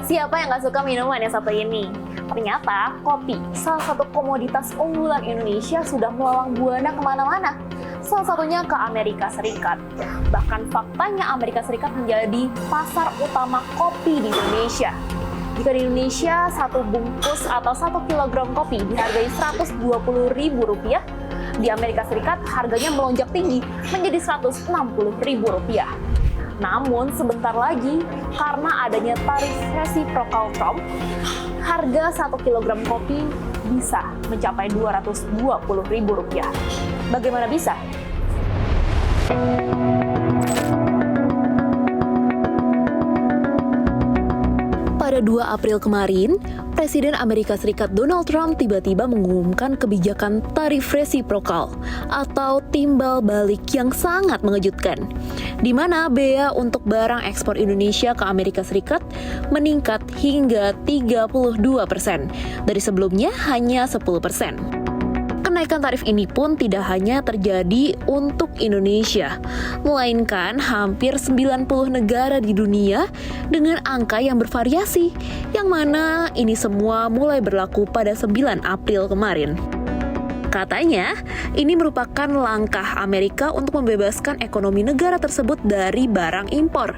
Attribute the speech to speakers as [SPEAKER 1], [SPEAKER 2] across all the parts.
[SPEAKER 1] Siapa yang nggak suka minuman yang satu ini? Ternyata kopi, salah satu komoditas unggulan Indonesia, sudah melalang buana kemana-mana. Salah satunya ke Amerika Serikat. Bahkan faktanya Amerika Serikat menjadi pasar utama kopi di Indonesia. Jika di Indonesia, satu bungkus atau 1 kilogram kopi dihargai Rp120.000, di Amerika Serikat harganya melonjak tinggi menjadi Rp160.000. Namun sebentar lagi, karena adanya tarif reciprocal Trump, harga 1 kilogram kopi bisa mencapai Rp220.000. Bagaimana bisa?
[SPEAKER 2] Pada 2 April kemarin, Presiden Amerika Serikat Donald Trump tiba-tiba mengumumkan kebijakan tarif resiprokal atau timbal balik yang sangat mengejutkan, di mana bea untuk barang ekspor Indonesia ke Amerika Serikat meningkat hingga 32% dari sebelumnya hanya 10%. Kenaikan tarif ini pun tidak hanya terjadi untuk Indonesia, melainkan hampir 90 negara di dunia dengan angka yang bervariasi, yang mana ini semua mulai berlaku pada 9 April kemarin. Katanya, ini merupakan langkah Amerika untuk membebaskan ekonomi negara tersebut dari barang impor.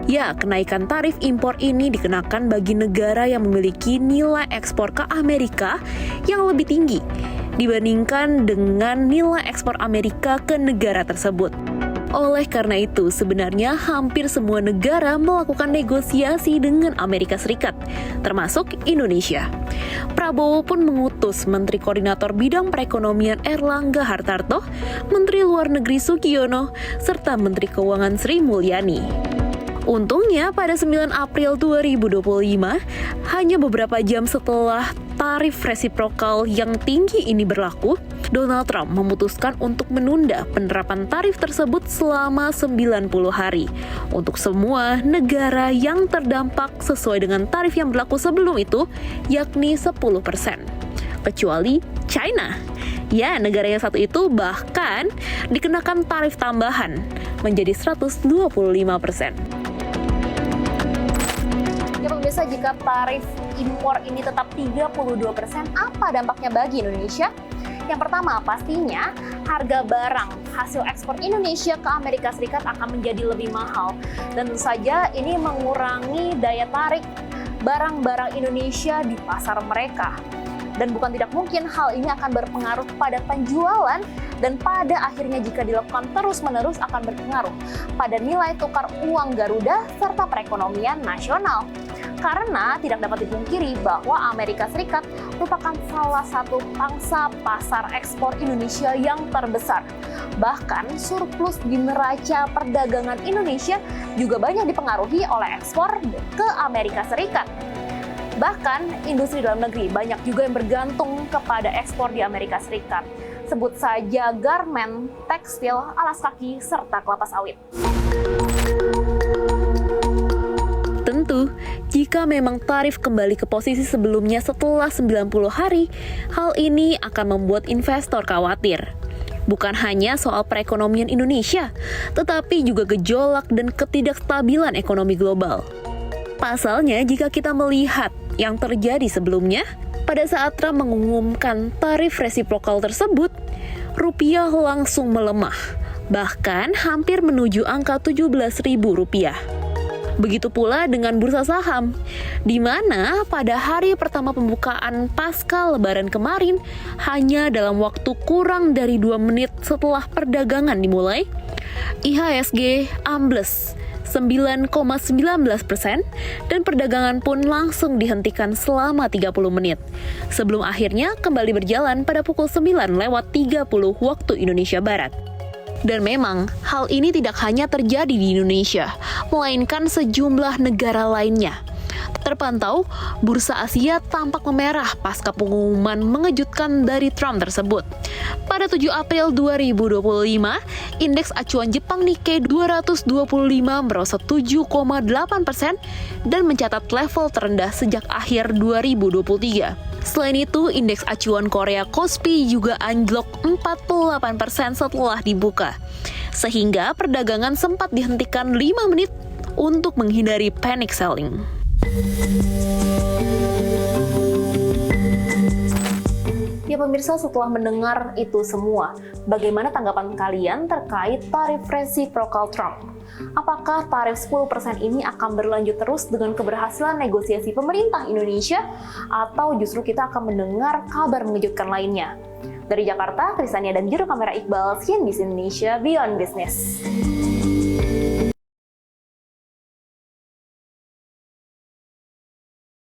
[SPEAKER 2] Ya, kenaikan tarif impor ini dikenakan bagi negara yang memiliki nilai ekspor ke Amerika yang lebih tinggi dibandingkan dengan nilai ekspor Amerika ke negara tersebut. Oleh karena itu, sebenarnya hampir semua negara melakukan negosiasi dengan Amerika Serikat, termasuk Indonesia. Prabowo pun mengutus Menteri Koordinator Bidang Perekonomian Erlangga Hartarto, Menteri Luar Negeri Sugiono, serta Menteri Keuangan Sri Mulyani. Untungnya pada 9 April 2025, hanya beberapa jam setelah tarif resiprokal yang tinggi ini berlaku, Donald Trump memutuskan untuk menunda penerapan tarif tersebut selama 90 hari untuk semua negara yang terdampak sesuai dengan tarif yang berlaku sebelum itu, yakni 10%. Kecuali China. Ya, negara yang satu itu bahkan dikenakan tarif tambahan menjadi 125%.
[SPEAKER 1] Ya pemirsa, jika tarif impor ini tetap 32%, apa dampaknya bagi Indonesia? Yang pertama, pastinya harga barang hasil ekspor Indonesia ke Amerika Serikat akan menjadi lebih mahal. Dan tentu saja ini mengurangi daya tarik barang-barang Indonesia di pasar mereka. Dan bukan tidak mungkin hal ini akan berpengaruh pada penjualan dan pada akhirnya jika dilakukan terus-menerus akan berpengaruh pada nilai tukar uang Garuda serta perekonomian nasional. Karena tidak dapat dipungkiri bahwa Amerika Serikat merupakan salah satu pangsa pasar ekspor Indonesia yang terbesar. Bahkan surplus di neraca perdagangan Indonesia juga banyak dipengaruhi oleh ekspor ke Amerika Serikat. Bahkan industri dalam negeri banyak juga yang bergantung kepada ekspor di Amerika Serikat. Sebut saja garmen, tekstil, alas kaki, serta kelapa sawit.
[SPEAKER 2] Tentu, jika memang tarif kembali ke posisi sebelumnya setelah 90 hari, hal ini akan membuat investor khawatir. Bukan hanya soal perekonomian Indonesia, tetapi juga gejolak dan ketidakstabilan ekonomi global. Pasalnya, jika kita melihat yang terjadi sebelumnya, pada saat Trump mengumumkan tarif resiprokal tersebut, rupiah langsung melemah, bahkan hampir menuju angka Rp17.000. Begitu pula dengan bursa saham, di mana pada hari pertama pembukaan pasca Lebaran kemarin, hanya dalam waktu kurang dari 2 menit setelah perdagangan dimulai, IHSG ambles 9,19% dan perdagangan pun langsung dihentikan selama 30 menit, sebelum akhirnya kembali berjalan pada pukul 9:30 waktu Indonesia Barat. Dan memang, hal ini tidak hanya terjadi di Indonesia, melainkan sejumlah negara lainnya. Terpantau, bursa Asia tampak memerah pasca pengumuman mengejutkan dari Trump tersebut. Pada 7 April 2025, indeks acuan Jepang Nikkei 225 merosot 7,8% dan mencatat level terendah sejak akhir 2023. Selain itu, indeks acuan Korea Kospi juga anjlok 48% setelah dibuka, sehingga perdagangan sempat dihentikan 5 menit untuk menghindari panic selling.
[SPEAKER 1] Ya pemirsa, setelah mendengar itu semua, bagaimana tanggapan kalian terkait tarif resiprokal Trump? Apakah tarif 10% ini akan berlanjut terus dengan keberhasilan negosiasi pemerintah Indonesia? Atau justru kita akan mendengar kabar mengejutkan lainnya? Dari Jakarta, Krisania dan juru kamera Iqbal, CNBC Indonesia, Beyond Business.